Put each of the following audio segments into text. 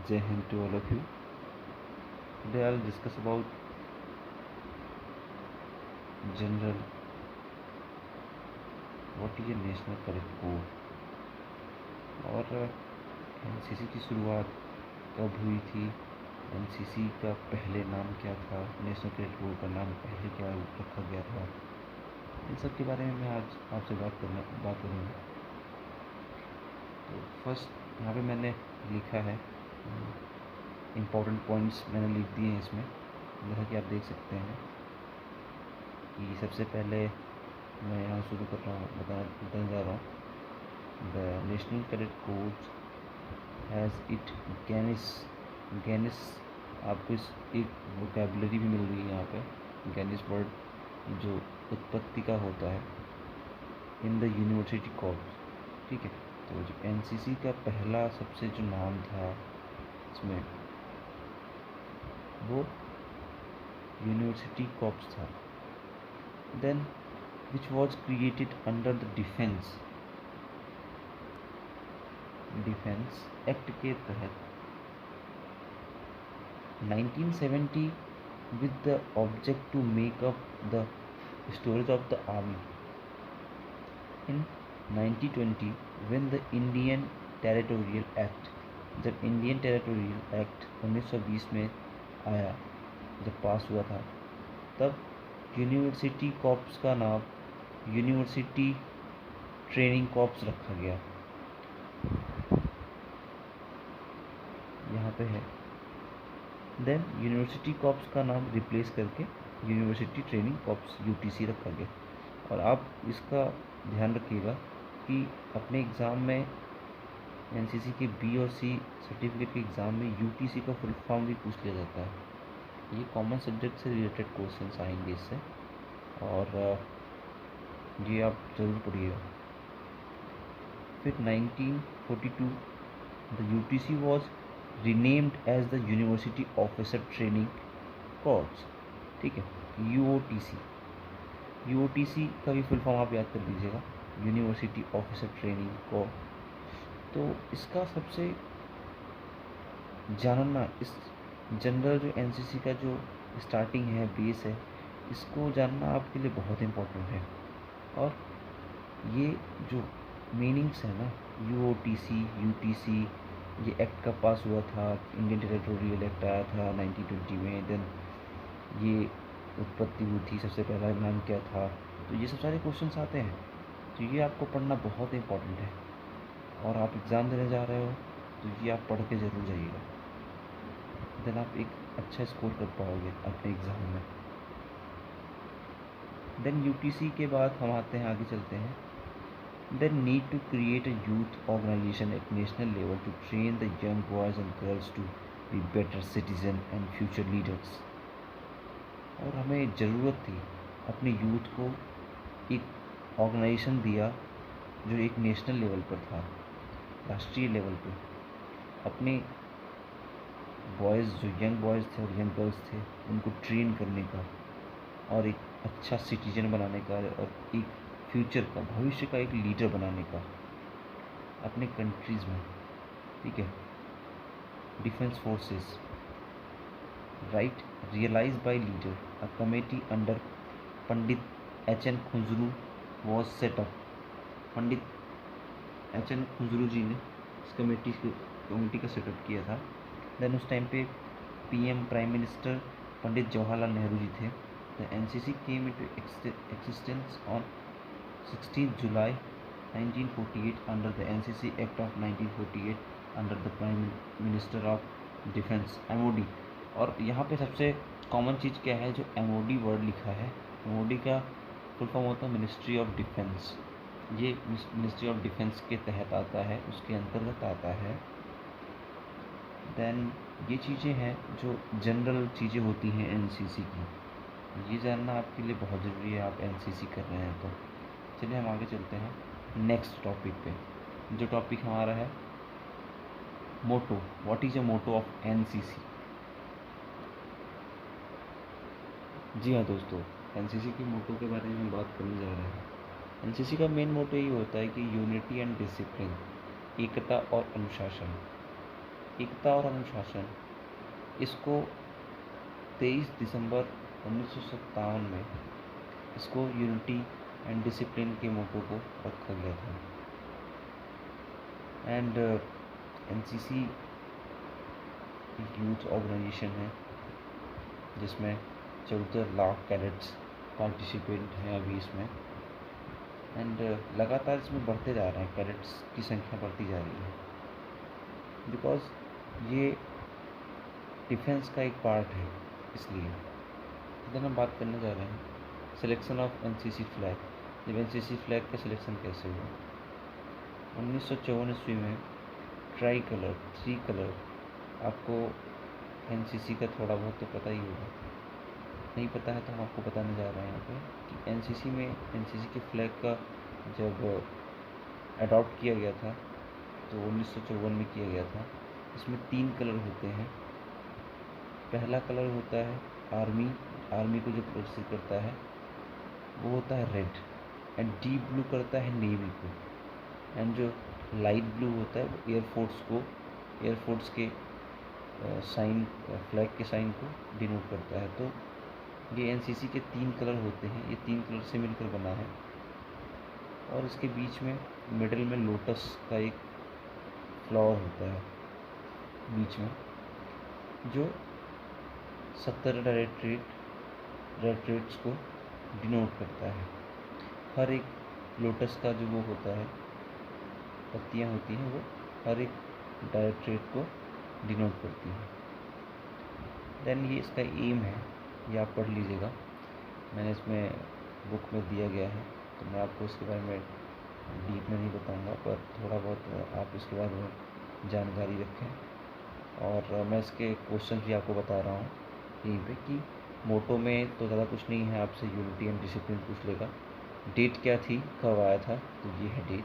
Jai Hind to all of you. Today I'll discuss about general what is a national Cadet core और NCC की शुरुआत कब हुई थी, एनसीसी का पहले नाम क्या था, नेशनल कैडेट कोर का नाम पहले क्या रखा गया था, इन सब के बारे में मैं आज आपसे बात करूँगा। तो फर्स्ट यहाँ पे मैंने लिखा है इम्पोर्टेंट पॉइंट्स मैंने लिख दिए हैं इसमें, जैसा कि आप देख सकते हैं कि सबसे पहले मैं यहाँ शुरू कर रहा हूँ बताने जा रहा हूँ। The National Cadet Corps has it genesis आपको इस एक वोकैबुलरी भी मिल रही है यहाँ पे, गैनिस वर्ड जो उत्पत्ति का होता है इन द यूनिवर्सिटी कॉर्प्स। ठीक है, तो जो एनसीसी का पहला सबसे जो नाम था इसमें वो यूनिवर्सिटी कॉर्प्स था। Then which was created under the defence act के तहत 1970 with the object to make up the storage of the army. In 1920 when the Indian Territorial Act, जब इंडियन टेरिटोरियल एक्ट 1920 में आया, जब पास हुआ था, तब यूनिवर्सिटी कॉर्प्स का नाम यूनिवर्सिटी ट्रेनिंग कॉर्प्स रखा गया। यहाँ पे है। देन यूनिवर्सिटी कॉर्प्स का नाम रिप्लेस करके यूनिवर्सिटी ट्रेनिंग कॉर्प्स यूटीसी रखा गया। और आप इसका ध्यान रखिएगा कि अपने एग्ज़ाम में एनसीसी के बी और सी सर्टिफिकेट के एग्ज़ाम में यूटीसी का फुल फॉर्म भी पूछ लिया जाता है। ये कॉमन सब्जेक्ट से रिलेटेड क्वेश्चंस आएंगे इससे, और ये आप ज़रूर पढ़िएगा। फिर 1942 the UTC was renamed as the University Officer Training Corps। ठीक है, यूओटीसी का भी फुल फॉर्म आप याद कर लीजिएगा, यूनिवर्सिटी ऑफिसर ट्रेनिंग कोर्स। तो इसका सबसे जानना, इस जनरल जो एनसीसी का जो स्टार्टिंग है, बेस है, इसको जानना आपके लिए बहुत इम्पोर्टेंट है। और ये जो मीनिंग्स है ना, यूओटीसी, यूटीसी, ये एक्ट कब पास हुआ था, इंडियन टेरिटोरियल एक्ट आया था 1920 में। देन ये उत्पत्ति हुई थी, सबसे पहला नाम क्या था, तो ये सब सारे क्वेश्चंस आते हैं। तो ये आपको पढ़ना बहुत इम्पोर्टेंट है, और आप एग्ज़ाम देने जा रहे हो तो ये आप पढ़ के ज़रूर जाइएगा। देन आप एक अच्छा स्कोर कर पाओगे अपने एग्ज़ाम में। देन यूटीसी के बाद हम आते हैं, आगे चलते हैं। They need to create a youth organization at national level to train the young boys and girls to be better citizens and future leaders। और हमें ज़रूरत थी अपने यूथ को एक ऑर्गेनाइजेशन दिया जो एक नेशनल लेवल पर था, राष्ट्रीय लेवल पे, अपने बॉयज़, जो यंग बॉयज़ थे और यंग गर्ल्स थे, उनको ट्रेन करने का और एक अच्छा सिटीजन बनाने का और एक फ्यूचर का, भविष्य का एक लीडर बनाने का अपने कंट्रीज़ में। ठीक है, defence forces right realise by leader, a committee under Pandit H N. Kunzru was set up. Pandit H N. Kunzru ji ने इस कमेटी का सेटअप किया था। देन उस टाइम पे PM, prime minister Pandit Jawaharlal Nehru ji थे। The NCC came into existence on 16 July 1948 under the NCC Act of 1948 under the Prime Minister of Defense MOD। और यहाँ पे सबसे कॉमन चीज़ क्या है, जो MOD वर्ड लिखा है, MOD का फुल फॉर्म होता है मिनिस्ट्री ऑफ डिफेंस। ये मिनिस्ट्री ऑफ डिफेंस के तहत आता है, उसके अंतर्गत आता है। देन ये चीज़ें हैं जो जनरल चीज़ें होती हैं एनसीसी की, ये जानना आपके लिए बहुत ज़रूरी है, आप एनसीसी कर रहे हैं तो। चलिए हम आगे चलते हैं नेक्स्ट टॉपिक पे। जो टॉपिक हमारा है motto, what is a motto of NCC. जी हाँ दोस्तों, एनसीसी के मोटो के बारे में हम बात करने जा रहे हैं। एनसीसी का मेन मोटो ये होता है कि यूनिटी एंड डिसिप्लिन, एकता और अनुशासन। एकता और अनुशासन, इसको 23 दिसंबर 1957 में इसको यूनिटी एंड डिसिप्लिन के मोटो को रखा गया था। एंड एनसीसी यूथ ऑर्गेनाइजेशन है जिसमें 14 लाख कैडेट्स पार्टिसिपेंट हैं अभी इसमें। एंड लगातार इसमें बढ़ते जा रहे हैं, कैडेट्स की संख्या बढ़ती जा रही है, बिकॉज ये डिफेंस का एक पार्ट है। इसलिए इधर हम बात करने जा रहे हैं सिलेक्शन ऑफ एनसीसी फ्लैग। जब एनसीसी फ्लैग का सिलेक्शन कैसे हुआ? 1954 ईस्वी में ट्राई कलर, 3 कलर, आपको एनसीसी का थोड़ा बहुत तो पता ही होगा, नहीं पता है तो हम आपको बताने जा रहे हैं यहाँ पे कि एनसीसी में एनसीसी के फ्लैग का जब अडॉप्ट किया गया था तो 1954 में किया गया था। इसमें 3 कलर होते हैं। पहला कलर होता है आर्मी, आर्मी को जो प्रदर्शित करता है वो होता है रेड, एंड डीप ब्लू करता है नेवी को, एंड जो लाइट ब्लू होता है वो एयरफोर्स को, एयरफोर्स के साइन, फ्लैग के साइन को डिनोट करता है। तो ये एनसीसी के 3 कलर होते हैं, ये 3 कलर से मिलकर बना है। और इसके बीच में मिडल में लोटस का एक फ्लावर होता है बीच में, जो 70 डायरेक्टरेट्स को डिनोट करता है। हर एक लोटस का जो वो होता है, पत्तियाँ होती हैं, वो हर एक डायरेक्टरेट को डिनोट करती हैं। देन ये इसका एम है, ये आप पढ़ लीजिएगा, मैंने इसमें बुक में दिया गया है, तो मैं आपको इसके बारे में डीप में नहीं बताऊंगा, पर थोड़ा बहुत आप इसके बारे में जानकारी रखें। और मैं इसके क्वेश्चन भी आपको बता रहा हूँ यहीं पे कि मोटो में तो ज़्यादा कुछ नहीं है, आपसे यूनिटी एंड डिसिप्लिन पूछ लेगा। डेट क्या थी, कब आया था, तो ये है date.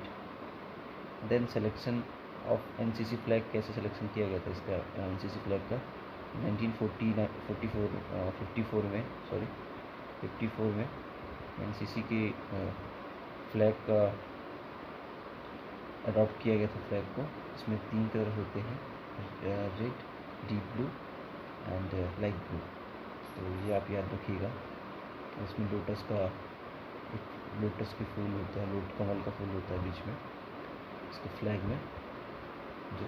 Then selection of NCC flag, कैसे सिलेक्शन किया गया था इसका एनसीसी फ्लैग का? 1954 में एनसीसी के फ्लैग का अडॉप्ट किया गया था फ्लैग को। इसमें 3 कलर होते हैं, red, deep blue and light blue. तो ये आप याद रखिएगा। इसमें लोटस का एक, लोटस के फूल होता है, कमल का फूल होता है बीच में इसके फ्लैग में, जो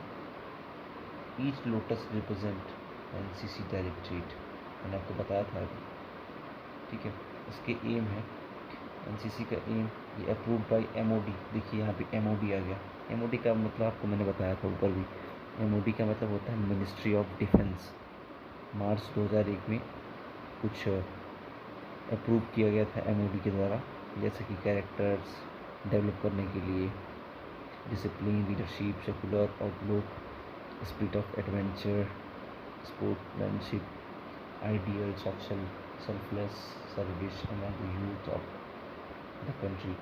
each lotus represent NCC directorate, मैंने आपको बताया था अभी, ठीक है। इसके एम है, एनसीसी का एम, ये अप्रूव्ड बाय एमओडी। देखिए यहाँ पे एमओडी आ गया। एमओडी का मतलब आपको मैंने बताया था ऊपर भी, एमओडी का मतलब होता है मिनिस्ट्री ऑफ डिफेंस। मार्च 2001 में कुछ अप्रूव किया गया था एमओडी के द्वारा, जैसे कि कैरेक्टर्स डेवलप करने के लिए, discipline, leadership, secular outlook, spirit of adventure, sportsmanship, ideals of selfless service among the youth of the country.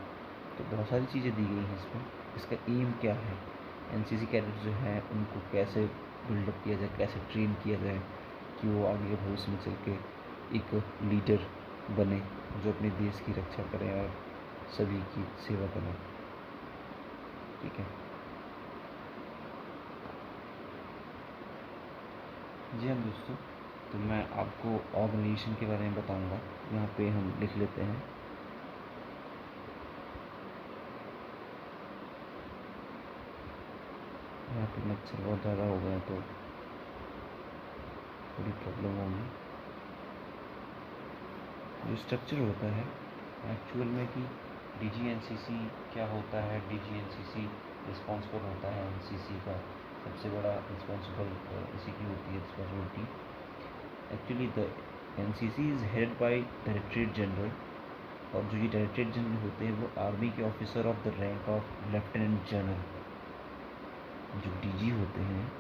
तो बहुत सारी चीज़ें दी गई हैं इसमें। इसका एम क्या है, एनसीसी कैडेट्स जो हैं उनको कैसे बिल्डअप किया जाए, कैसे ट्रेन किया जाए कि वो आगे भविष्य में चल के एक लीडर बने जो अपने देश की रक्षा करें और सभी की सेवा करें, ठीक है। जी हाँ दोस्तों, तो मैं आपको ऑर्गेनाइजेशन के बारे में बताऊंगा। यहाँ पे हम लिख लेते हैं। यहाँ पे मच्छर बहुत ज़्यादा हो गए तो थोड़ी प्रॉब्लम होगी। जो स्ट्रक्चर होता है एक्चुअल में कि डीजीएनसीसी क्या होता है, डीजीएनसीसी रिस्पॉन्सिबल होता है एनसीसी का, सबसे बड़ा रिस्पॉन्सिबल इसी की होती है responsibility. Actually the NCC is head by directorate general, और जो ये डायरेक्टरेट जनरल होते हैं वो आर्मी के officer of the rank of lieutenant general, जो डीजी होते हैं,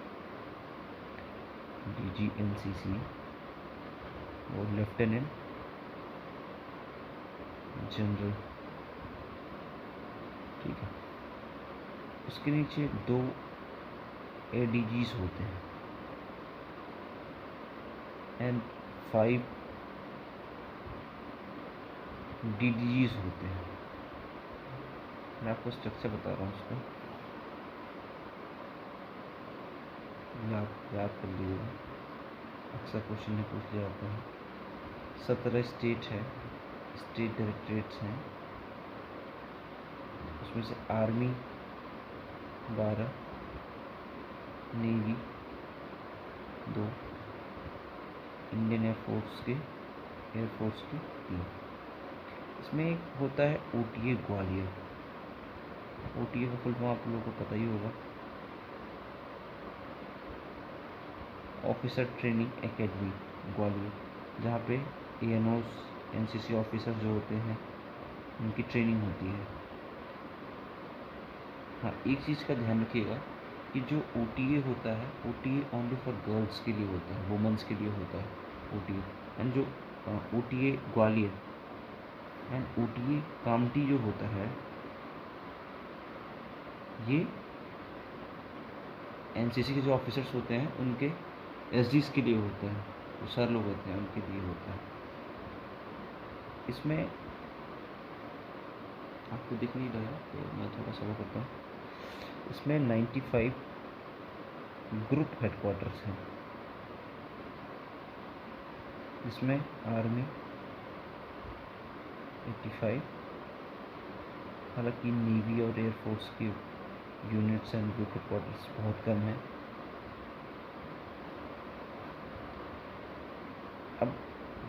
डीजीएनसीसी, वो लेफ्टिनेंट जनरल, ठीक है। उसके नीचे 2 एडीजीज होते हैं एंड 5 डीडीजीज होते हैं। मैं आपको स्ट्रक्चर बता रहा हूँ उसका। ये आप याद कर लीजिएगा, अक्सर क्वेश्चन में पूछ लिया जाता है। 17 स्टेट है, स्टेट डायरेक्टरेट्स हैं, उसमें से आर्मी 12, नेवी 2, इंडियन एयरफोर्स के 3। इसमें एक होता है OTA ग्वालियर। OTA का फुल फॉर्म आप लोगों को पता ही होगा, ऑफिसर ट्रेनिंग एकेडमी ग्वालियर, जहाँ पे ANOs NCC ऑफिसर जो होते हैं उनकी ट्रेनिंग होती है। हाँ, एक चीज़ का ध्यान रखिएगा कि जो OTA होता है, OTA ओनली फॉर गर्ल्स के लिए होता है, वुमेंस के लिए होता है OTA। एंड जो OTA Gwalior and OTA Kamptee जो होता है, ये NCC के जो ऑफिसर्स होते हैं उनके SDs के लिए होता है, जो सर लोग होते हैं उनके लिए होता है। इसमें आपको दिख नहीं रहा है तो मैं थोड़ा सा वो करता हूँ। इसमें 95 ग्रुप हेडक्वार्टर्स हैं, इसमें आर्मी 85, हालांकि नेवी और एयरफोर्स की यूनिट्स एंड ग्रुप हेडक्वार्टर्स बहुत कम हैं। अब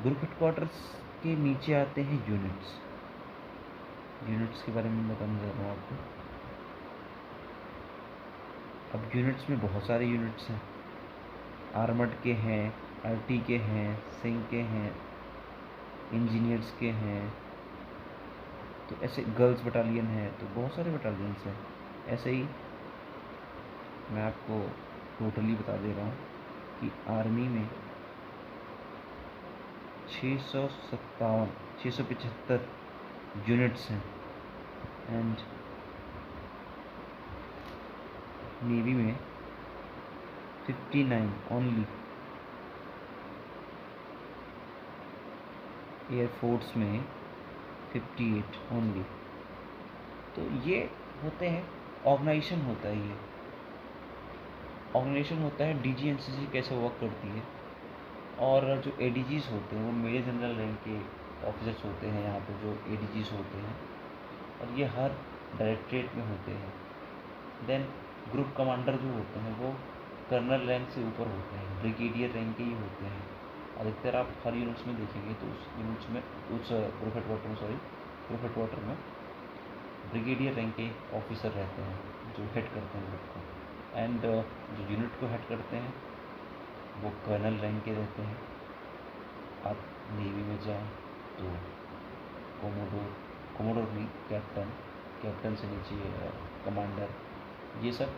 ग्रुप हेडक्वार्टर्स के नीचे आते हैं यूनिट्स। यूनिट्स के बारे में बताना चाह रहा हूँ आपको। अब यूनिट्स में बहुत सारे यूनिट्स हैं, आर्मर्ड के हैं, RT के हैं, सिंह के हैं, इंजीनियर्स के हैं, तो ऐसे गर्ल्स बटालियन है, तो बहुत सारे बटालियंस हैं। ऐसे ही मैं आपको टोटली बता दे रहा हूँ कि आर्मी में 675 यूनिट्स हैं, एंड नेवी में 59 ओनली, एयरफोर्स में 58 ओनली। तो ये होते हैं, ऑर्गेनाइजेशन होता है, ये ऑर्गेनाइजेशन होता है। DGNCC कैसे वर्क करती है, और जो ADGs होते हैं वो मेजर जनरल रैंक के ऑफिसर्स होते हैं यहाँ पे, जो ADGs होते हैं, और ये हर डायरेक्टरेट में होते हैं। देन ग्रुप कमांडर जो होते हैं वो कर्नल रैंक से ऊपर होते हैं, ब्रिगेडियर रैंक के ही होते हैं। अधिकतर आप हर यूनिट्स में देखेंगे तो उस यूनिट्स में, उस ग्रुप हेडक्वार्टर में ब्रिगेडियर रैंक के ऑफिसर रहते हैं जो हेड करते हैं ग्रुप को, एंड जो यूनिट को हेड करते हैं वो कर्नल रैंक के रहते हैं। आप नेवी में जाएं तो कोमोडोर नहीं, कैप्टन से नीचे कमांडर, ये सब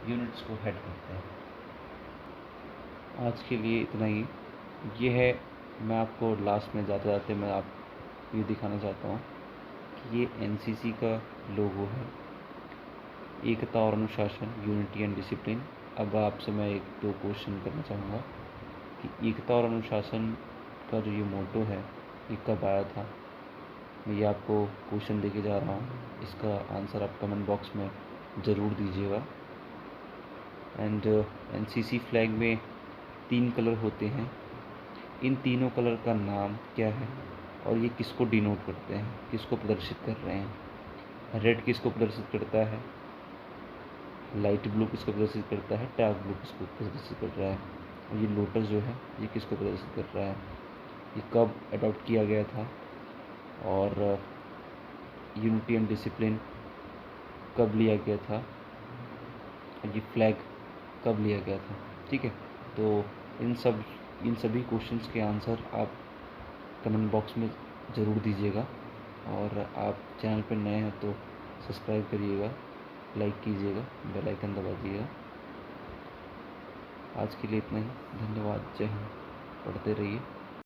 यूनिट्स को हेड करते हैं। आज के लिए इतना ही। ये है, मैं आपको लास्ट में जाते जाते मैं आप ये दिखाना चाहता हूँ कि ये NCC का लोगो है, एकता और अनुशासन, यूनिटी एंड डिसिप्लिन। अब आपसे मैं 1-2 क्वेश्चन करना चाहूँगा कि एकता और अनुशासन का जो ये मोटो है ये कब आया था। मैं ये आपको क्वेश्चन देके जा रहा हूँ, इसका आंसर आप कमेंट बॉक्स में ज़रूर दीजिएगा। एंड NCC फ्लैग में 3 कलर होते हैं, इन तीनों कलर का नाम क्या है और ये किसको डिनोट करते हैं, किसको प्रदर्शित कर रहे हैं। रेड किसको प्रदर्शित करता है, लाइट ब्लू किसको प्रदर्शित करता है, डार्क ब्लू किसको प्रदर्शित कर रहा है, और ये लोटस जो है ये किसको प्रदर्शित कर रहा है। ये कब अडॉप्ट किया गया था, और यूनिटी एंड डिसिप्लिन कब लिया गया था, और ये फ्लैग कब लिया गया था। ठीक है, तो इन सभी क्वेश्चंस के आंसर आप कमेंट बॉक्स में ज़रूर दीजिएगा, और आप चैनल पर नए हैं तो सब्सक्राइब करिएगा, लाइक कीजिएगा, बेल आइकन दबा दीजिएगा। आज के लिए इतना ही, धन्यवाद, जय हिंद, पढ़ते रहिए।